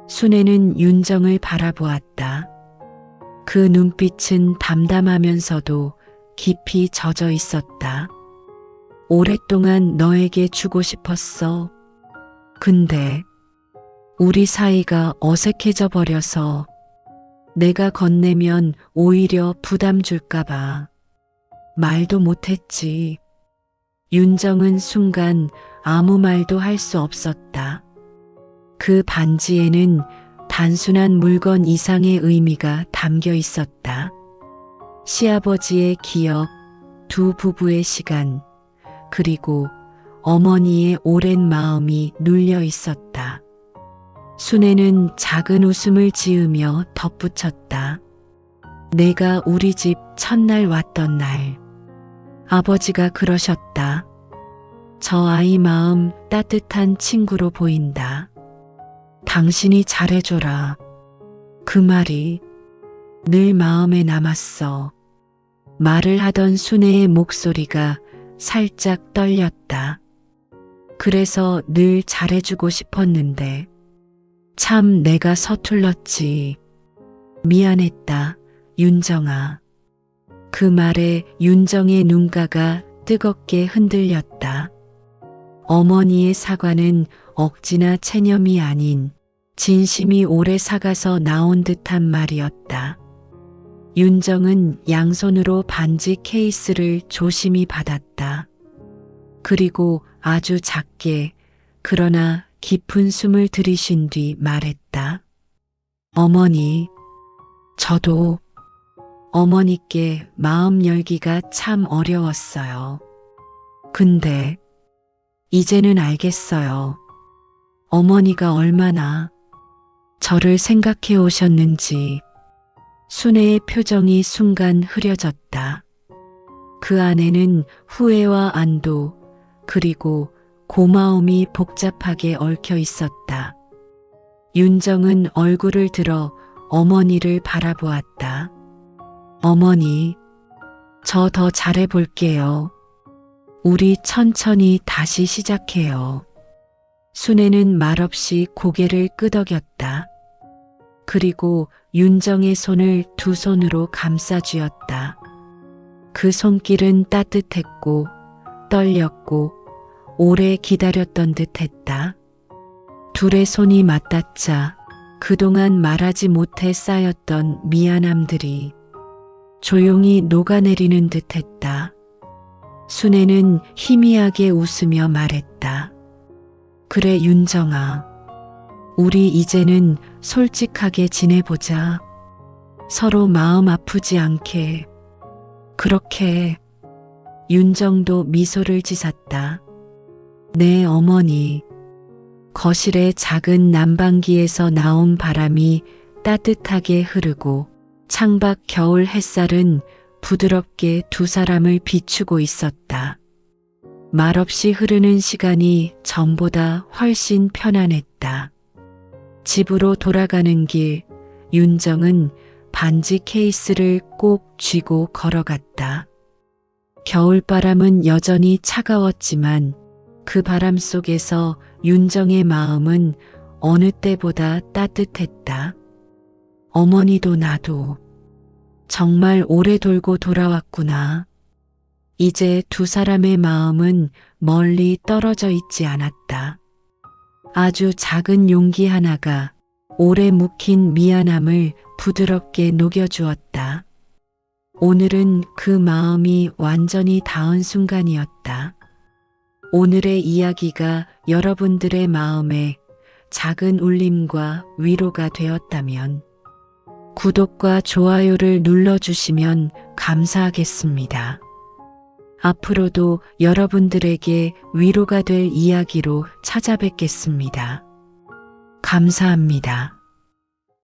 순애는 윤정을 바라보았다. 그 눈빛은 담담하면서도 깊이 젖어 있었다. 오랫동안 너에게 주고 싶었어. 근데 우리 사이가 어색해져 버려서 내가 건네면 오히려 부담 줄까봐 말도 못했지. 윤정은 순간 아무 말도 할 수 없었다. 그 반지에는 단순한 물건 이상의 의미가 담겨 있었다. 시아버지의 기억, 두 부부의 시간, 그리고 어머니의 오랜 마음이 눌려 있었다. 순애는 작은 웃음을 지으며 덧붙였다. 내가 우리 집 첫날 왔던 날, 아버지가 그러셨다. 저 아이 마음 따뜻한 친구로 보인다. 당신이 잘해줘라. 그 말이 늘 마음에 남았어. 말을 하던 순애의 목소리가 살짝 떨렸다. 그래서 늘 잘해주고 싶었는데 참 내가 서툴렀지. 미안했다, 윤정아. 그 말에 윤정의 눈가가 뜨겁게 흔들렸다. 어머니의 사과는 억지나 체념이 아닌 진심이 오래 사가서 나온 듯한 말이었다. 윤정은 양손으로 반지 케이스를 조심히 받았다. 그리고 아주 작게 그러나 깊은 숨을 들이쉰 뒤 말했다. 어머니, 저도 어머니께 마음 열기가 참 어려웠어요. 근데 이제는 알겠어요. 어머니가 얼마나 저를 생각해 오셨는지. 순애의 표정이 순간 흐려졌다. 그 안에는 후회와 안도 그리고 고마움이 복잡하게 얽혀 있었다. 윤정은 얼굴을 들어 어머니를 바라보았다. 어머니, 저 더 잘해볼게요. 우리 천천히 다시 시작해요. 순애는 말없이 고개를 끄덕였다. 그리고 윤정의 손을 두 손으로 감싸쥐었다. 그 손길은 따뜻했고 떨렸고 오래 기다렸던 듯했다. 둘의 손이 맞닿자 그동안 말하지 못해 쌓였던 미안함들이 조용히 녹아내리는 듯했다. 순애는 희미하게 웃으며 말했다. 그래 윤정아, 우리 이제는 솔직하게 지내보자. 서로 마음 아프지 않게. 그렇게. 윤정도 미소를 지샀다. 네 어머니. 거실의 작은 난방기에서 나온 바람이 따뜻하게 흐르고 창밖 겨울 햇살은 부드럽게 두 사람을 비추고 있었다. 말없이 흐르는 시간이 전보다 훨씬 편안했다. 집으로 돌아가는 길, 윤정은 반지 케이스를 꼭 쥐고 걸어갔다. 겨울바람은 여전히 차가웠지만 그 바람 속에서 윤정의 마음은 어느 때보다 따뜻했다. 어머니도 나도 정말 오래 돌고 돌아왔구나. 이제 두 사람의 마음은 멀리 떨어져 있지 않았다. 아주 작은 용기 하나가 오래 묵힌 미안함을 부드럽게 녹여주었다. 오늘은 그 마음이 완전히 닿은 순간이었다. 오늘의 이야기가 여러분들의 마음에 작은 울림과 위로가 되었다면 구독과 좋아요를 눌러주시면 감사하겠습니다. 앞으로도 여러분들에게 위로가 될 이야기로 찾아뵙겠습니다. 감사합니다.